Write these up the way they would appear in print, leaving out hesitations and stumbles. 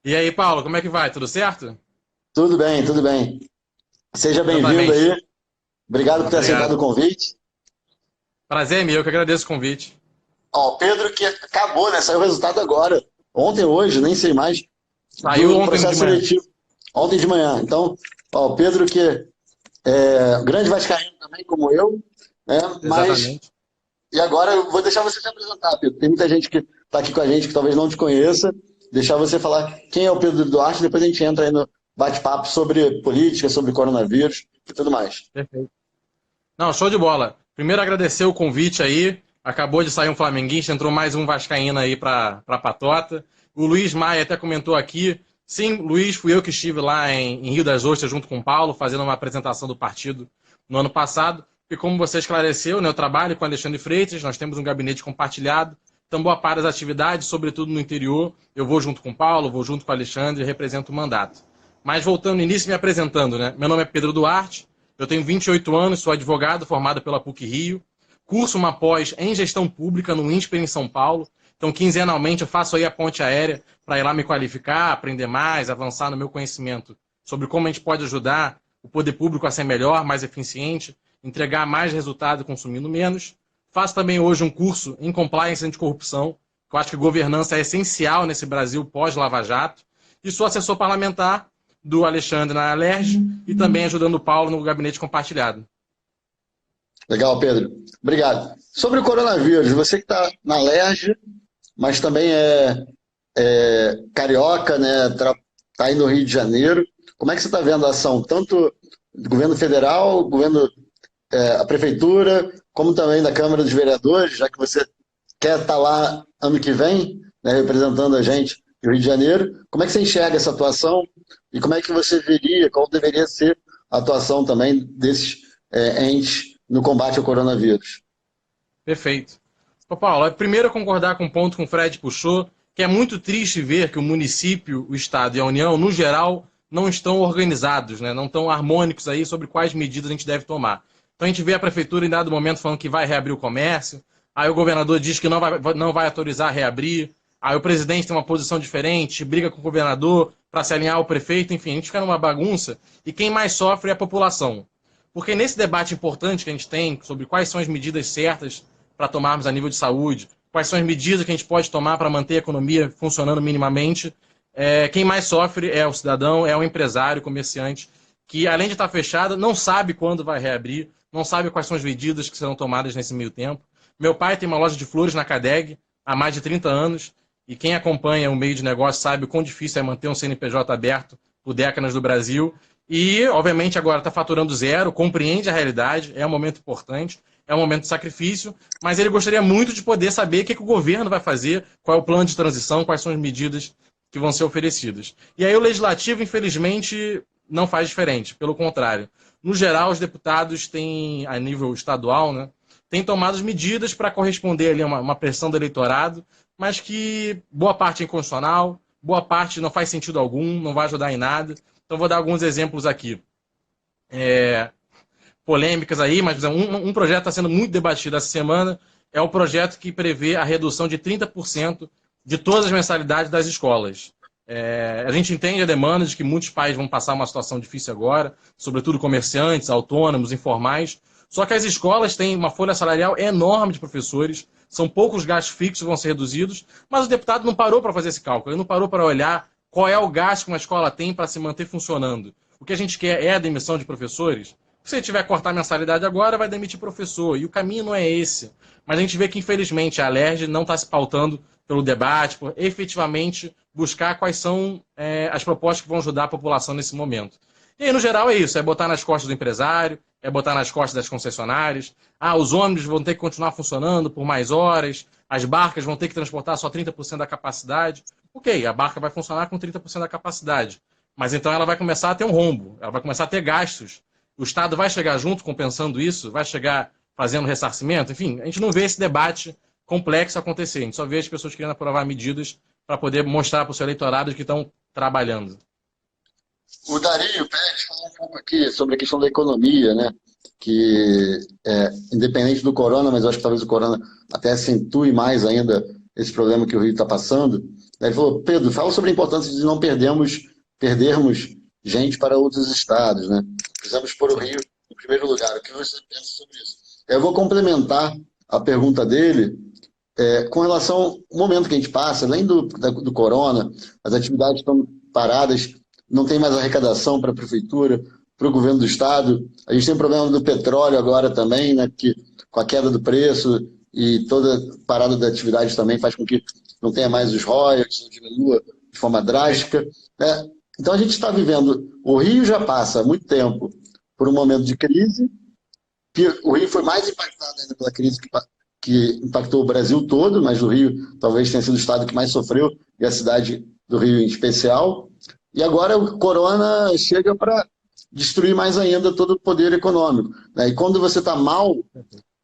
E aí, Paulo, como é que vai? Tudo certo? Tudo bem, tudo bem. Seja bem-vindo Exatamente. aí. Obrigado por ter aceitado o Obrigado. convite. Prazer é meu, que agradeço o convite. Ó, Pedro, que acabou, né? Saiu o resultado agora. Ontem, hoje, nem sei mais, Saiu do ontem de processo manhã. seletivo. Ontem de manhã. Então, ó, o Pedro, que é grande vascaíno também, como eu, né? Mas, Exatamente. e agora eu vou deixar você se apresentar, Pedro. Tem muita gente que está aqui com a gente que talvez não te conheça. Deixar você falar quem é o Pedro Duarte, depois a gente entra aí no bate-papo sobre política, sobre coronavírus e tudo mais. Perfeito. Não, show de bola. Primeiro agradecer o convite aí. Acabou de sair um flamenguista, entrou mais um vascaíno aí pra patota. O Luiz Maia até comentou aqui. Sim, Luiz, fui eu que estive lá em Rio das Ostras junto com o Paulo, fazendo uma apresentação do partido no ano passado. E como você esclareceu, né, eu trabalho com Alexandre Freitas, nós temos um gabinete compartilhado. Então, boa parte das atividades, sobretudo no interior, eu vou junto com o Paulo, vou junto com o Alexandre e represento o mandato. Mas voltando no início, me apresentando, né? Meu nome é Pedro Duarte, eu tenho 28 anos, sou advogado formado pela PUC Rio, curso uma pós em gestão pública no INSPER em São Paulo. Então, quinzenalmente, eu faço aí a ponte aérea para ir lá me qualificar, aprender mais, avançar no meu conhecimento sobre como a gente pode ajudar o poder público a ser melhor, mais eficiente, entregar mais resultado consumindo menos. Faço também hoje um curso em compliance anticorrupção, que eu acho que governança é essencial nesse Brasil pós-Lava Jato. E sou assessor parlamentar do Alexandre na Alerj e também ajudando o Paulo no gabinete compartilhado. Legal, Pedro. Obrigado. Sobre o coronavírus, você que está na Alerj, mas também é carioca, né? Tá aí no Rio de Janeiro. Como é que você está vendo a ação, tanto do governo federal, governo, a prefeitura, como também da Câmara dos Vereadores, já que você quer estar lá ano que vem, né, representando a gente no Rio de Janeiro. Como é que você enxerga essa atuação e como é que você veria, qual deveria ser a atuação também desses entes no combate ao coronavírus? Perfeito. Ô, Paulo, primeiro eu concordar com o ponto que o Fred puxou, que é muito triste ver que o município, o Estado e a União, no geral, não estão organizados, né? Não estão harmônicos aí sobre quais medidas a gente deve tomar. Então a gente vê a prefeitura em dado momento falando que vai reabrir o comércio, aí o governador diz que não vai autorizar reabrir, aí o presidente tem uma posição diferente, briga com o governador para se alinhar ao prefeito, enfim, a gente fica numa bagunça e quem mais sofre é a população. Porque nesse debate importante que a gente tem sobre quais são as medidas certas para tomarmos a nível de saúde, quais são as medidas que a gente pode tomar para manter a economia funcionando minimamente. Quem mais sofre é o cidadão, é o empresário, o comerciante, que além de estar fechada, não sabe quando vai reabrir, não sabe quais são as medidas que serão tomadas nesse meio tempo. Meu pai tem uma loja de flores na Cadeg há mais de 30 anos, e quem acompanha o meio de negócio sabe o quão difícil é manter um CNPJ aberto por décadas do Brasil. E, obviamente, agora está faturando zero, compreende a realidade, é um momento importante, é um momento de sacrifício, mas ele gostaria muito de poder saber o que o governo vai fazer, qual é o plano de transição, quais são as medidas que vão ser oferecidas. E aí o legislativo, infelizmente, não faz diferente, pelo contrário. No geral, os deputados têm, a nível estadual, né, têm tomado as medidas para corresponder ali a uma pressão do eleitorado, mas que boa parte é inconstitucional, boa parte não faz sentido algum, não vai ajudar em nada. Então, vou dar alguns exemplos aqui. É, polêmicas aí, mas um projeto está sendo muito debatido essa semana, é o projeto que prevê a redução de 30% de todas as mensalidades das escolas. A gente entende a demanda de que muitos pais vão passar uma situação difícil agora, sobretudo comerciantes, autônomos, informais, só que as escolas têm uma folha salarial enorme de professores, são poucos gastos fixos que vão ser reduzidos, mas o deputado não parou para fazer esse cálculo, ele não parou para olhar qual é o gasto que uma escola tem para se manter funcionando. O que a gente quer é a demissão de professores. Se tiver que cortar a mensalidade agora, vai demitir professor. E o caminho não é esse. Mas a gente vê que, infelizmente, a Alerj não está se pautando pelo debate, por efetivamente buscar quais são as propostas que vão ajudar a população nesse momento. E aí, no geral, é isso: é botar nas costas do empresário, é botar nas costas das concessionárias. Ah, os ônibus vão ter que continuar funcionando por mais horas, as barcas vão ter que transportar só 30% da capacidade. Ok, a barca vai funcionar com 30% da capacidade. Mas então ela vai começar a ter um rombo, ela vai começar a ter gastos. O Estado vai chegar junto compensando isso? Vai chegar fazendo ressarcimento? Enfim, a gente não vê esse debate complexo acontecer. A gente só vê as pessoas querendo aprovar medidas para poder mostrar para o seu eleitorado que estão trabalhando. O Dario Pérez falou um pouco aqui sobre a questão da economia, né? Que independente do corona, mas eu acho que talvez o corona até acentue mais ainda esse problema que o Rio está passando. Ele falou, Pedro, fala sobre a importância de não perdermos gente para outros estados, né? Precisamos pôr o Rio em primeiro lugar. O que você pensa sobre isso? Eu vou complementar a pergunta dele com relação ao momento que a gente passa, além do corona, as atividades estão paradas, não tem mais arrecadação para a prefeitura, para o governo do estado. A gente tem o problema do petróleo agora também, né, que com a queda do preço e toda parada da atividade também faz com que não tenha mais os royalties, não diminua de forma drástica, né? Então a gente está vivendo, o Rio já passa há muito tempo por um momento de crise, o Rio foi mais impactado ainda pela crise que impactou o Brasil todo, mas o Rio talvez tenha sido o estado que mais sofreu, e a cidade do Rio em especial. E agora o corona chega para destruir mais ainda todo o poder econômico, né? E quando você está mal,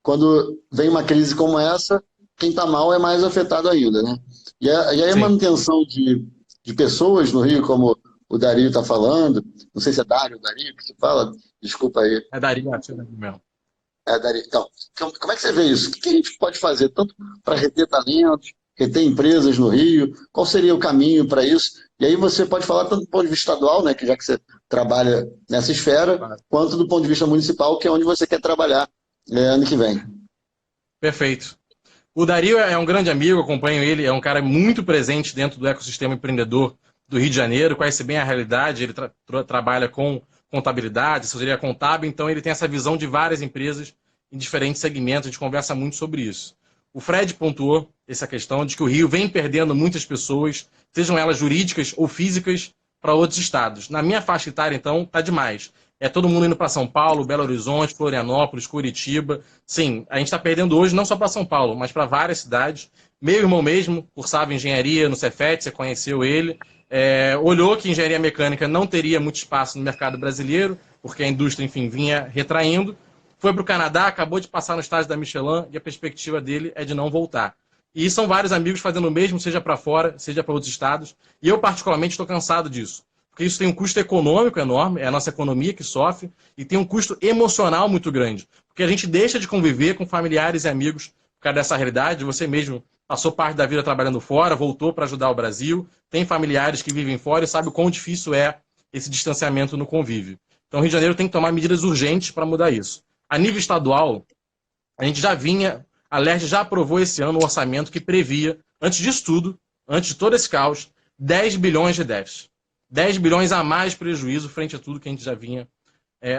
quando vem uma crise como essa, quem está mal é mais afetado ainda, né? E aí a manutenção de pessoas no Rio, como o Dario está falando, não sei se é Dário ou Dario que se fala, desculpa aí. É Dario, acho que é mesmo. Dario. Então, como é que você vê isso? O que a gente pode fazer tanto para reter talentos, reter empresas no Rio? Qual seria o caminho para isso? E aí você pode falar tanto do ponto de vista estadual, né, que já que você trabalha nessa esfera, quanto do ponto de vista municipal, que é onde você quer trabalhar ano que vem. Perfeito. O Dario é um grande amigo, acompanho ele, é um cara muito presente dentro do ecossistema empreendedor do Rio de Janeiro, conhece bem a realidade, ele trabalha com contabilidade, assessoria contábil, então ele tem essa visão de várias empresas em diferentes segmentos, a gente conversa muito sobre isso. O Fred pontuou essa questão de que o Rio vem perdendo muitas pessoas, sejam elas jurídicas ou físicas, para outros estados. Na minha faixa etária, então, está demais. É todo mundo indo para São Paulo, Belo Horizonte, Florianópolis, Curitiba. Sim, a gente está perdendo hoje não só para São Paulo, mas para várias cidades. Meu irmão mesmo cursava engenharia no Cefet, você conheceu ele. Olhou que engenharia mecânica não teria muito espaço no mercado brasileiro, porque a indústria, enfim, vinha retraindo. Foi para o Canadá, acabou de passar no estágio da Michelin e a perspectiva dele é de não voltar. E são vários amigos fazendo o mesmo, seja para fora, seja para outros estados. E eu, particularmente, estou cansado disso. Porque isso tem um custo econômico enorme, é a nossa economia que sofre, e tem um custo emocional muito grande. Porque a gente deixa de conviver com familiares e amigos por causa dessa realidade. Você mesmo passou parte da vida trabalhando fora, voltou para ajudar o Brasil, tem familiares que vivem fora e sabe o quão difícil é esse distanciamento no convívio. Então o Rio de Janeiro tem que tomar medidas urgentes para mudar isso. A nível estadual, a gente já vinha, a LERJ já aprovou esse ano um orçamento que previa, antes disso tudo, antes de todo esse caos, 10 bilhões de déficit. 10 bilhões a mais de prejuízo frente a tudo que a gente já vinha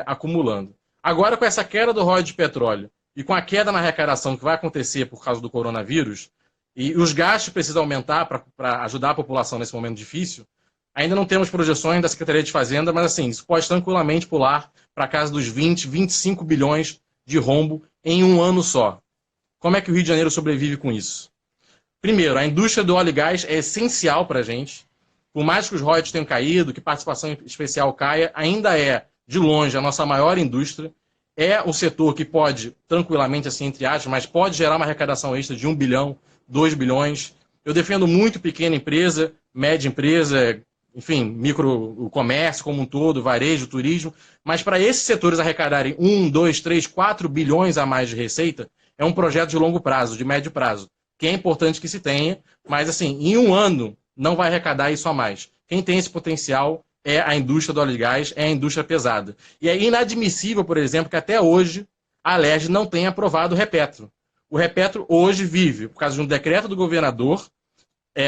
acumulando. Agora, com essa queda do royalties de petróleo e com a queda na arrecadação que vai acontecer por causa do coronavírus, e os gastos precisam aumentar para ajudar a população nesse momento difícil, ainda não temos projeções da Secretaria de Fazenda, mas assim, isso pode tranquilamente pular para a casa dos 20, 25 bilhões de rombo em um ano só. Como é que o Rio de Janeiro sobrevive com isso? Primeiro, a indústria do óleo e gás é essencial para a gente. Por mais que os royalties tenham caído, que participação especial caia, ainda é, de longe, a nossa maior indústria. É um setor que pode, tranquilamente, assim, entre aspas, mas pode gerar uma arrecadação extra de 1 bilhão, 2 bilhões. Eu defendo muito pequena empresa, média empresa, enfim, micro comércio como um todo, varejo, turismo. Mas para esses setores arrecadarem 1, 2, 3, 4 bilhões a mais de receita, é um projeto de longo prazo, de médio prazo, que é importante que se tenha, mas assim, em um ano não vai arrecadar isso a mais. Quem tem esse potencial é a indústria do óleo e gás, é a indústria pesada. E é inadmissível, por exemplo, que até hoje a LERJ não tenha aprovado o Repetro. O Repetro hoje vive, por causa de um decreto do governador,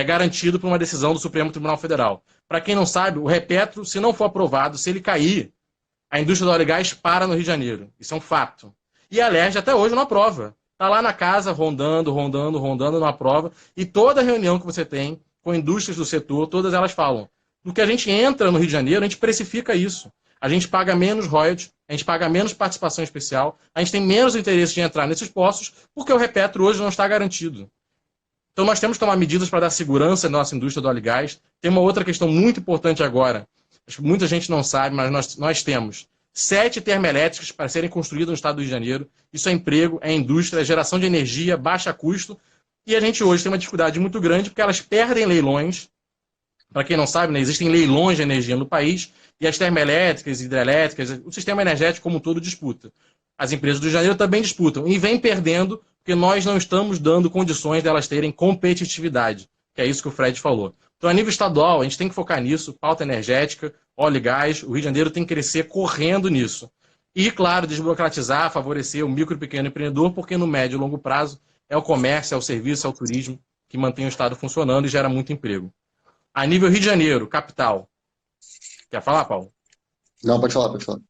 garantido por uma decisão do Supremo Tribunal Federal. Para quem não sabe, o Repetro, se não for aprovado, se ele cair, a indústria do óleo e gás para no Rio de Janeiro. Isso é um fato. E a LERJ até hoje não aprova. Está lá na casa, rondando, não aprova. E toda reunião que você tem com indústrias do setor, todas elas falam. No que a gente entra no Rio de Janeiro, a gente precifica isso. A gente paga menos royalties, a gente paga menos participação especial, a gente tem menos interesse de entrar nesses postos, porque o Repetro hoje não está garantido. Então nós temos que tomar medidas para dar segurança na nossa indústria do óleo e gás. Tem uma outra questão muito importante agora, acho que muita gente não sabe, mas nós temos 7 termoelétricas para serem construídas no estado do Rio de Janeiro. Isso é emprego, é indústria, é geração de energia, baixa custo. E a gente hoje tem uma dificuldade muito grande porque elas perdem leilões. Para quem não sabe, né, existem leilões de energia no país e as termoelétricas, hidrelétricas, o sistema energético como um todo disputa. As empresas do Rio de Janeiro também disputam e vem perdendo porque porque nós não estamos dando condições delas terem competitividade, que é isso que o Fred falou. Então, a nível estadual, a gente tem que focar nisso, pauta energética, óleo e gás, o Rio de Janeiro tem que crescer correndo nisso. E, claro, desburocratizar, favorecer o micro e pequeno empreendedor, porque no médio e longo prazo é o comércio, é o serviço, é o turismo que mantém o Estado funcionando e gera muito emprego. A nível Rio de Janeiro, capital. Quer falar, Paulo? Não, pode falar, pode falar.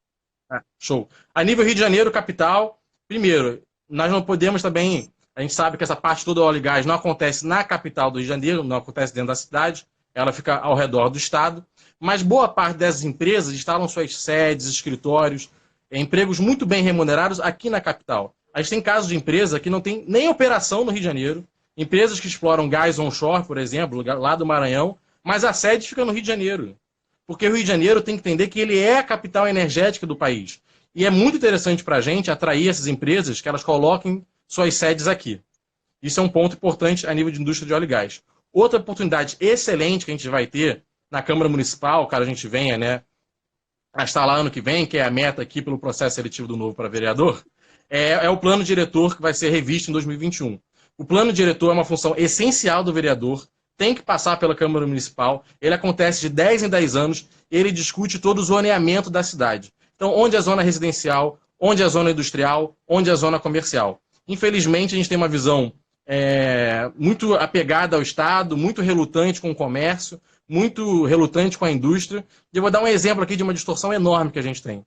Show. A nível Rio de Janeiro, capital, primeiro, nós não podemos também, a gente sabe que essa parte toda do óleo e gás não acontece na capital do Rio de Janeiro, não acontece dentro da cidade, ela fica ao redor do estado, mas boa parte dessas empresas instalam suas sedes, escritórios, empregos muito bem remunerados aqui na capital. A gente tem casos de empresa que não tem nem operação no Rio de Janeiro, empresas que exploram gás onshore, por exemplo, lá do Maranhão, mas a sede fica no Rio de Janeiro. Porque o Rio de Janeiro tem que entender que ele é a capital energética do país. E é muito interessante para a gente atrair essas empresas que elas coloquem suas sedes aqui. Isso é um ponto importante a nível de indústria de óleo e gás. Outra oportunidade excelente que a gente vai ter na Câmara Municipal, caso a gente venha, né, a estar lá ano que vem, que é a meta aqui pelo processo seletivo do novo para vereador, é o plano diretor que vai ser revisto em 2021. O plano diretor é uma função essencial do vereador, tem que passar pela Câmara Municipal, ele acontece de 10 em 10 anos, ele discute todo o zoneamento da cidade. Então, onde é a zona residencial, onde é a zona industrial, onde é a zona comercial. Infelizmente, a gente tem uma visão muito apegada ao Estado, muito relutante com o comércio, muito relutante com a indústria. E eu vou dar um exemplo aqui de uma distorção enorme que a gente tem.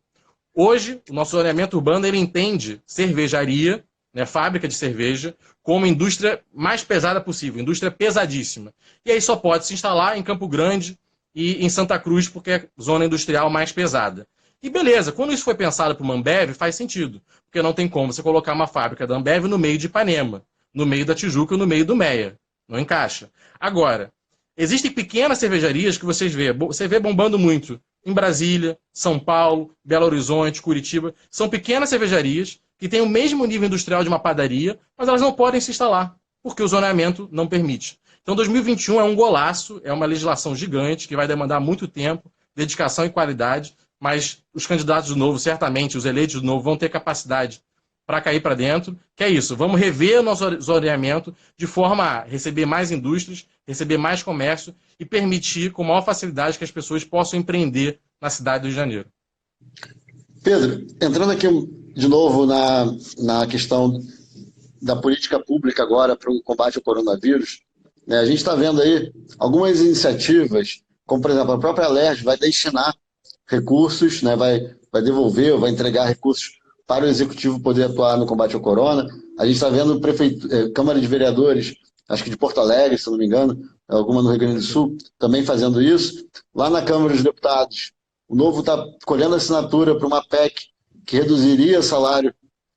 Hoje, o nosso zoneamento urbano ele entende cervejaria, né, fábrica de cerveja, como indústria mais pesada possível, indústria pesadíssima. E aí só pode se instalar em Campo Grande e em Santa Cruz, porque é zona industrial mais pesada. E beleza, quando isso foi pensado para o Ambev, faz sentido, porque não tem como você colocar uma fábrica da Ambev no meio de Ipanema, no meio da Tijuca ou no meio do Meia. Não encaixa. Agora, existem pequenas cervejarias que você vê bombando muito em Brasília, São Paulo, Belo Horizonte, Curitiba. São pequenas cervejarias que têm o mesmo nível industrial de uma padaria, mas elas não podem se instalar, porque o zoneamento não permite. Então, 2021 é um golaço, é uma legislação gigante que vai demandar muito tempo, dedicação e qualidade, mas os candidatos de novo, certamente, os eleitos de novo, vão ter capacidade para cair para dentro, que é isso, vamos rever o nosso zoneamento de forma a receber mais indústrias, receber mais comércio e permitir com maior facilidade que as pessoas possam empreender na cidade do Rio de Janeiro. Pedro, entrando aqui de novo na questão da política pública agora para o combate ao coronavírus, né, a gente está vendo aí algumas iniciativas, como por exemplo a própria Alerj vai destinar recursos, né, vai devolver, vai entregar recursos para o Executivo poder atuar no combate ao corona. A gente está vendo Câmara de Vereadores, acho que de Porto Alegre, se não me engano, alguma no Rio Grande do Sul, também fazendo isso. Lá na Câmara dos Deputados, o Novo está colhendo assinatura para uma PEC que reduziria o salário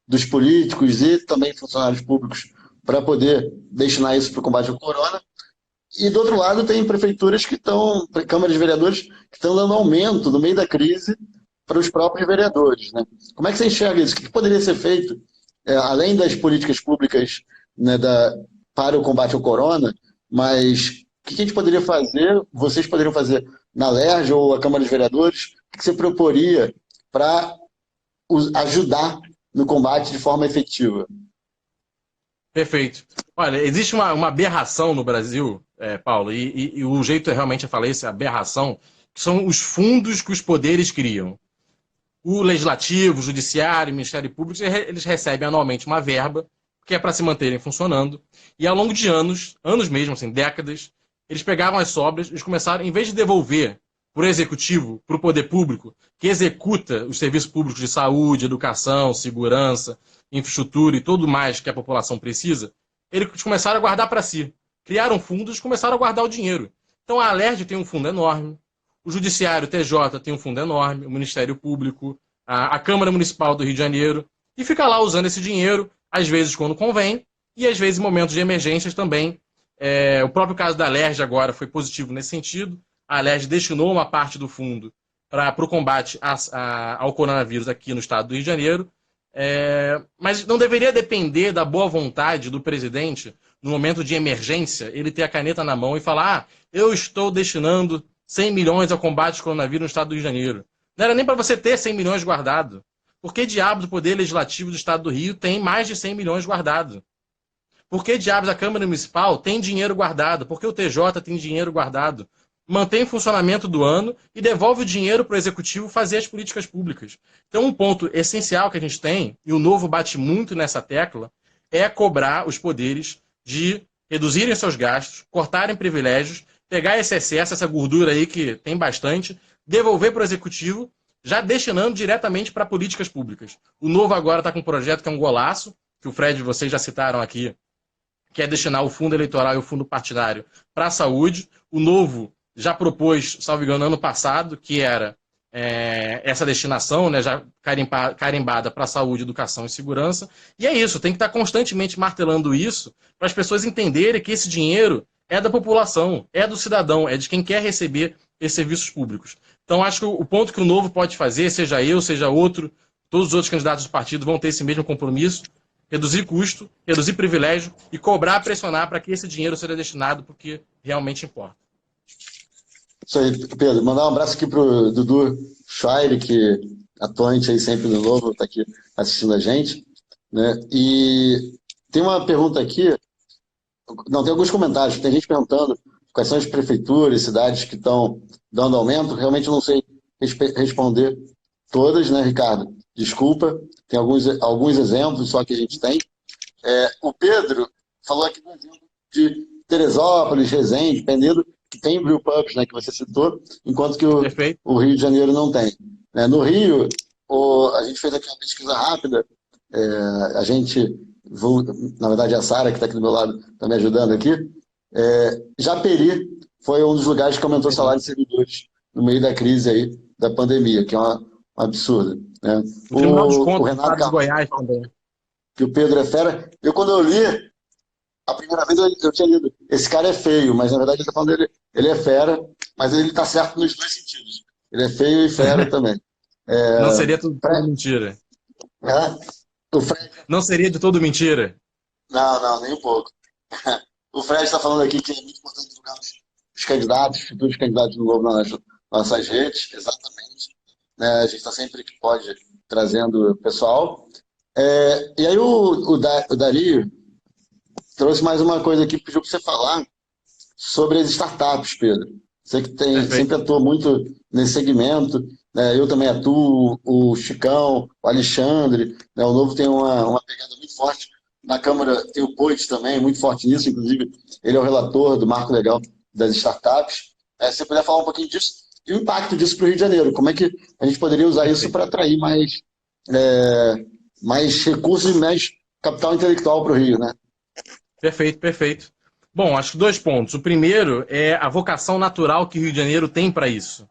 dos políticos e também funcionários públicos para poder destinar isso para o combate ao corona. E do outro lado tem prefeituras que estão, câmaras de vereadores, que estão dando aumento no meio da crise para os próprios vereadores, né? Como é que você enxerga isso? O que poderia ser feito, além das políticas públicas, né, para o combate ao corona, mas o que a gente poderia fazer, vocês poderiam fazer na Alerj ou a Câmara de Vereadores, o que você proporia para ajudar no combate de forma efetiva? Perfeito. Olha, existe uma aberração no Brasil, Paulo, e o jeito realmente eu falei isso, aberração, que são os fundos que os poderes criam. O Legislativo, o Judiciário, o Ministério Público, eles recebem anualmente uma verba, que é para se manterem funcionando, e ao longo de anos mesmo, assim, décadas, eles pegavam as sobras e começaram, em vez de devolver para o Executivo, para o Poder Público, que executa os serviços públicos de saúde, educação, segurança, infraestrutura e tudo mais que a população precisa, eles começaram a guardar para si. Criaram fundos e começaram a guardar o dinheiro. Então a Alerj tem um fundo enorme, o Judiciário, o TJ, tem um fundo enorme, o Ministério Público, a Câmara Municipal do Rio de Janeiro, e fica lá usando esse dinheiro, às vezes quando convém, e às vezes em momentos de emergências também. O próprio caso da Alerj agora foi positivo nesse sentido. A Alerj destinou uma parte do fundo para o combate ao coronavírus aqui no estado do Rio de Janeiro, mas não deveria depender da boa vontade do presidente, no momento de emergência, ele ter a caneta na mão e falar: eu estou destinando 100 milhões ao combate ao coronavírus no estado do Rio de Janeiro. Não era nem para você ter 100 milhões guardado. Por que diabos o Poder Legislativo do estado do Rio tem mais de 100 milhões guardado? Por que diabos a Câmara Municipal tem dinheiro guardado? Por que o TJ tem dinheiro guardado? Mantém o funcionamento do ano e devolve o dinheiro para o Executivo fazer as políticas públicas. Então, um ponto essencial que a gente tem, e o Novo bate muito nessa tecla, é cobrar os poderes de reduzirem seus gastos, cortarem privilégios, pegar esse excesso, essa gordura aí que tem bastante, devolver para o Executivo, já destinando diretamente para políticas públicas. O Novo agora está com um projeto que é um golaço, que o Fred e vocês já citaram aqui, que é destinar o fundo eleitoral e o fundo partidário para a saúde. O Novo já propôs, salvo engano, ano passado, que era essa destinação, né, já carimbada para saúde, educação e segurança. E é isso, tem que estar constantemente martelando isso para as pessoas entenderem que esse dinheiro é da população, é do cidadão, é de quem quer receber esses serviços públicos. Então, acho que o ponto que o Novo pode fazer, seja eu, seja outro, todos os outros candidatos do partido vão ter esse mesmo compromisso, reduzir custo, reduzir privilégio e cobrar, pressionar para que esse dinheiro seja destinado para o que realmente importa. Isso aí, Pedro. Mandar um abraço aqui para o Dudu Schweire, que atuante aí sempre no Novo, está aqui assistindo a gente. Né? E tem uma pergunta aqui, não, tem alguns comentários, tem gente perguntando quais são as prefeituras, cidades que estão dando aumento. Realmente eu não sei responder todas, né, Ricardo? Desculpa, tem alguns exemplos só que a gente tem. O Pedro falou aqui do exemplo de Teresópolis, Resende, Penedo, que tem brewpubs, né, que você citou, enquanto que o Rio de Janeiro não tem. No Rio, a gente fez aqui uma pesquisa rápida, a gente, na verdade a Sara, que está aqui do meu lado, está me ajudando aqui, Japeri foi um dos lugares que aumentou o salário de servidores no meio da crise aí, da pandemia, que é um absurdo. Né? O Renato Carlos, Goiás também. Que o Pedro é fera. Quando eu li, a primeira vez eu tinha lido, esse cara é feio, mas na verdade ele está falando ele é fera, mas ele está certo nos dois sentidos. Ele é feio e fera também. Não seria tudo mentira. O Fred... Não seria de todo mentira. Não, nem um pouco. O Fred está falando aqui que é muito importante divulgar os candidatos, os futuros candidatos do Novo nas nossas redes, exatamente. A gente está sempre que pode trazendo o pessoal. E aí o Dario trouxe mais uma coisa aqui, pediu para você falar sobre as startups, Pedro. Você que sempre atua muito nesse segmento, né? Eu também atuo, o Chicão, o Alexandre, né? O Novo tem uma pegada muito forte. Na Câmara tem o Poit também, muito forte nisso, inclusive ele é o relator do Marco Legal das Startups. Se você puder falar um pouquinho disso e o impacto disso para o Rio de Janeiro, como é que a gente poderia usar isso para atrair mais recursos e mais capital intelectual para o Rio, né? Perfeito. Bom, acho que 2 pontos. O primeiro é a vocação natural que o Rio de Janeiro tem para isso.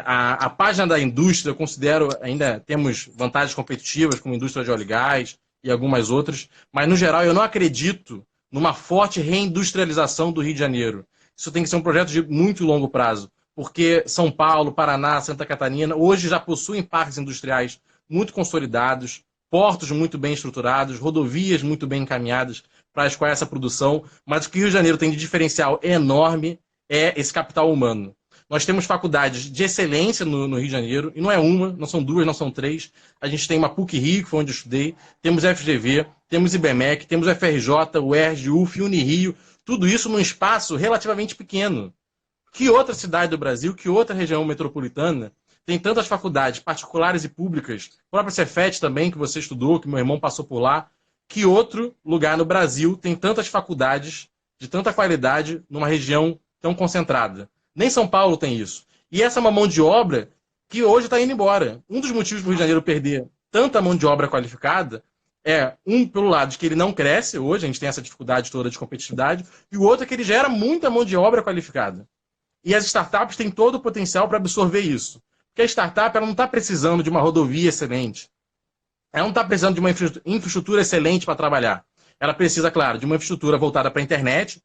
A página da indústria, eu considero, ainda temos vantagens competitivas, como a indústria de óleo e gás e algumas outras, mas, no geral, eu não acredito numa forte reindustrialização do Rio de Janeiro. Isso tem que ser um projeto de muito longo prazo, porque São Paulo, Paraná, Santa Catarina, hoje já possuem parques industriais muito consolidados, portos muito bem estruturados, rodovias muito bem encaminhadas para escoar essa produção, mas o que o Rio de Janeiro tem de diferencial enorme é esse capital humano. Nós temos faculdades de excelência no Rio de Janeiro, e não é uma, não são 2, não são 3. A gente tem uma PUC-Rio, que foi onde eu estudei, temos FGV, temos IBMEC, temos FRJ, UERJ, UF, Unirio, tudo isso num espaço relativamente pequeno. Que outra cidade do Brasil, que outra região metropolitana tem tantas faculdades particulares e públicas, a própria Cefet também, que você estudou, que meu irmão passou por lá, que outro lugar no Brasil tem tantas faculdades de tanta qualidade numa região tão concentrada? Nem São Paulo tem isso. E essa é uma mão de obra que hoje está indo embora. Um dos motivos do Rio de Janeiro perder tanta mão de obra qualificada é, pelo lado de que ele não cresce hoje, a gente tem essa dificuldade toda de competitividade, e o outro é que ele gera muita mão de obra qualificada. E as startups têm todo o potencial para absorver isso. Porque a startup ela não está precisando de uma rodovia excelente. Ela não está precisando de uma infraestrutura excelente para trabalhar. Ela precisa, claro, de uma infraestrutura voltada para a internet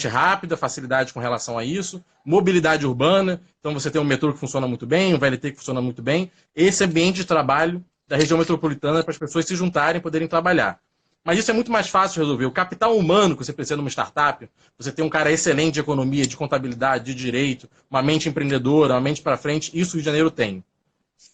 rápida, facilidade com relação a isso, mobilidade urbana, então você tem um metrô que funciona muito bem, um VLT que funciona muito bem, esse ambiente de trabalho da região metropolitana para as pessoas se juntarem e poderem trabalhar. Mas isso é muito mais fácil de resolver. O capital humano que você precisa numa startup, você tem um cara excelente de economia, de contabilidade, de direito, uma mente empreendedora, uma mente para frente, isso o Rio de Janeiro tem.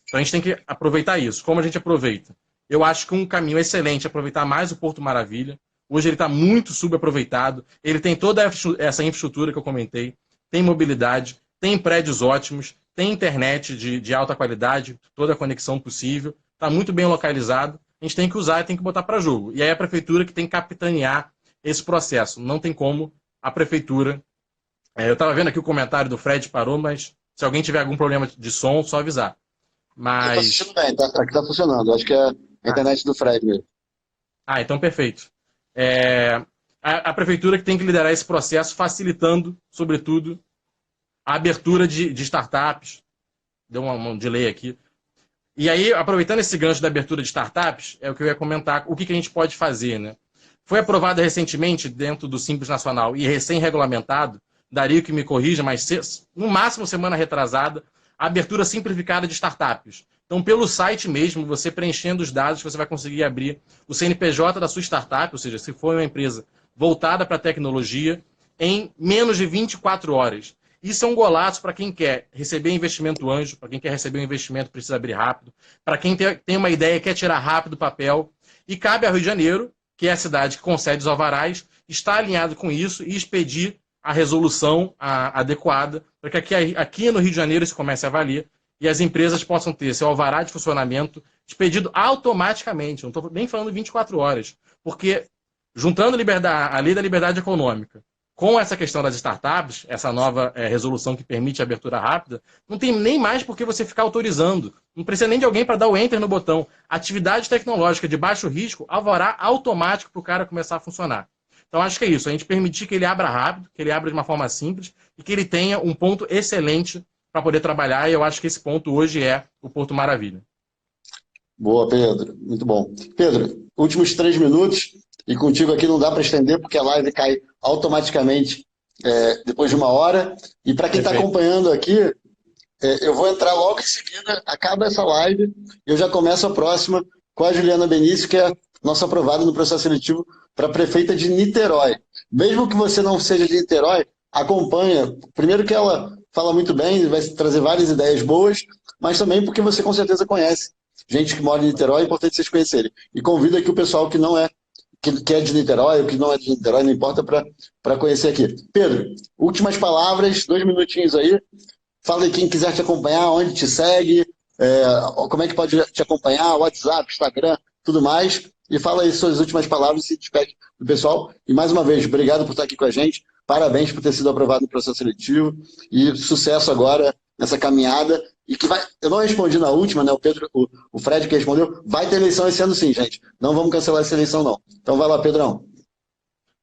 Então a gente tem que aproveitar isso. Como a gente aproveita? Eu acho que um caminho excelente é aproveitar mais o Porto Maravilha. Hoje ele está muito subaproveitado. Ele tem toda essa infraestrutura que eu comentei, tem mobilidade, tem prédios ótimos, tem internet de alta qualidade, toda a conexão possível, está muito bem localizado. A gente tem que usar e tem que botar para jogo. E aí é a prefeitura que tem que capitanear esse processo. Não tem como a prefeitura... eu estava vendo aqui o comentário do Fred, parou, mas se alguém tiver algum problema de som, só avisar. Mas... Está assistindo bem, aqui está funcionando. Acho que é a internet do Fred mesmo. Então perfeito. A prefeitura que tem que liderar esse processo, facilitando, sobretudo, a abertura de startups. Deu um delay aqui. E aí, aproveitando esse gancho da abertura de startups, é o que eu ia comentar, o que a gente pode fazer, né? Foi aprovado recentemente, dentro do Simples Nacional, e recém-regulamentado, Dario que me corrija, mas no máximo semana retrasada, a abertura simplificada de startups. Então, pelo site mesmo, você preenchendo os dados, você vai conseguir abrir o CNPJ da sua startup, ou seja, se for uma empresa voltada para a tecnologia, em menos de 24 horas. Isso é um golaço para quem quer receber investimento anjo, para quem quer receber um investimento precisa abrir rápido, para quem tem uma ideia e quer tirar rápido do papel. E cabe ao Rio de Janeiro, que é a cidade que concede os alvarás, estar alinhado com isso e expedir a resolução adequada, para que aqui no Rio de Janeiro isso comece a valer e as empresas possam ter seu alvará de funcionamento expedido automaticamente. Não estou nem falando 24 horas, porque juntando a lei da liberdade econômica com essa questão das startups, essa nova resolução que permite a abertura rápida, não tem nem mais por que você ficar autorizando. Não precisa nem de alguém para dar o enter no botão. Atividade tecnológica de baixo risco, alvará automático para o cara começar a funcionar. Então acho que é isso, a gente permitir que ele abra rápido, que ele abra de uma forma simples e que ele tenha um ponto excelente para poder trabalhar, e eu acho que esse ponto hoje é o Porto Maravilha. Boa, Pedro. Muito bom. Pedro, últimos 3 minutos, e contigo aqui não dá para estender, porque a live cai automaticamente depois de 1 hora. E para quem está acompanhando aqui, eu vou entrar logo em seguida, acaba essa live, e eu já começo a próxima com a Juliana Benício, que é nossa aprovada no processo seletivo para prefeita de Niterói. Mesmo que você não seja de Niterói, acompanha. Primeiro que ela fala muito bem, vai trazer várias ideias boas, mas também porque você com certeza conhece gente que mora em Niterói, é importante vocês conhecerem. E convido aqui o pessoal que não é, que é de Niterói ou que não é de Niterói, não importa, para conhecer aqui. Pedro, últimas palavras, 2 minutinhos aí. Fala aí quem quiser te acompanhar, onde te segue, como é que pode te acompanhar, WhatsApp, Instagram, tudo mais. E fala aí suas últimas palavras e se despede do pessoal. E mais uma vez, obrigado por estar aqui com a gente. Parabéns por ter sido aprovado no processo seletivo. E sucesso agora nessa caminhada. E que vai. Eu não respondi na última, né? O Fred que respondeu. Vai ter eleição esse ano sim, gente. Não vamos cancelar essa eleição, não. Então vai lá, Pedrão.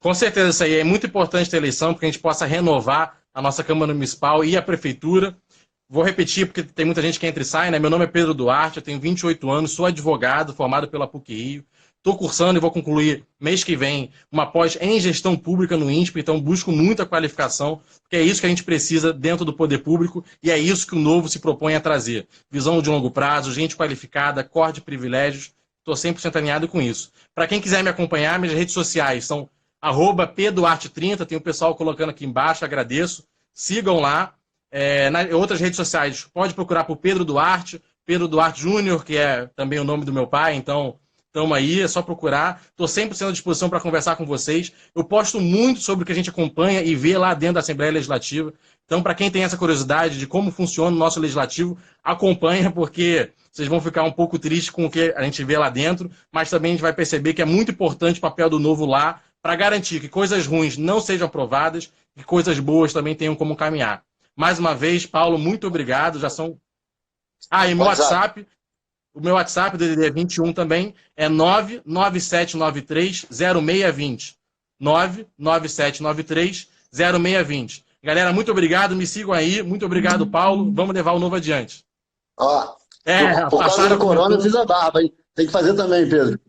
Com certeza, isso aí é muito importante ter eleição, porque a gente possa renovar a nossa Câmara Municipal e a Prefeitura. Vou repetir, porque tem muita gente que entra e sai, né? Meu nome é Pedro Duarte, eu tenho 28 anos, sou advogado, formado pela PUC-Rio. Estou cursando e vou concluir mês que vem uma pós em gestão pública no INSPE, então busco muita qualificação, porque é isso que a gente precisa dentro do poder público e é isso que o novo se propõe a trazer. Visão de longo prazo, gente qualificada, corte de privilégios, estou 100% alinhado com isso. Para quem quiser me acompanhar, minhas redes sociais são @pduarte30, tem o pessoal colocando aqui embaixo, agradeço. Sigam lá. Nas outras redes sociais, pode procurar por Pedro Duarte Júnior, que é também o nome do meu pai, então estamos aí, é só procurar. Estou 100% à disposição para conversar com vocês. Eu posto muito sobre o que a gente acompanha e vê lá dentro da Assembleia Legislativa. Então, para quem tem essa curiosidade de como funciona o nosso Legislativo, acompanha, porque vocês vão ficar um pouco tristes com o que a gente vê lá dentro, mas também a gente vai perceber que é muito importante o papel do novo lá, para garantir que coisas ruins não sejam aprovadas e que coisas boas também tenham como caminhar. Mais uma vez, Paulo, muito obrigado. Já são... e meu WhatsApp, o meu WhatsApp do DDD 21 também é 997930620. 997930620. Galera, muito obrigado, me sigam aí. Muito obrigado, Paulo. Vamos levar o novo adiante. Por causa do corona, eu fiz a barba, hein? Tem que fazer também, Pedro.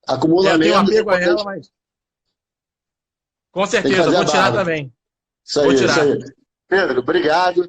Acumula menos. Eu tenho apego a ela, mas... Com certeza, vou tirar também. Isso aí, isso aí. Pedro, obrigado.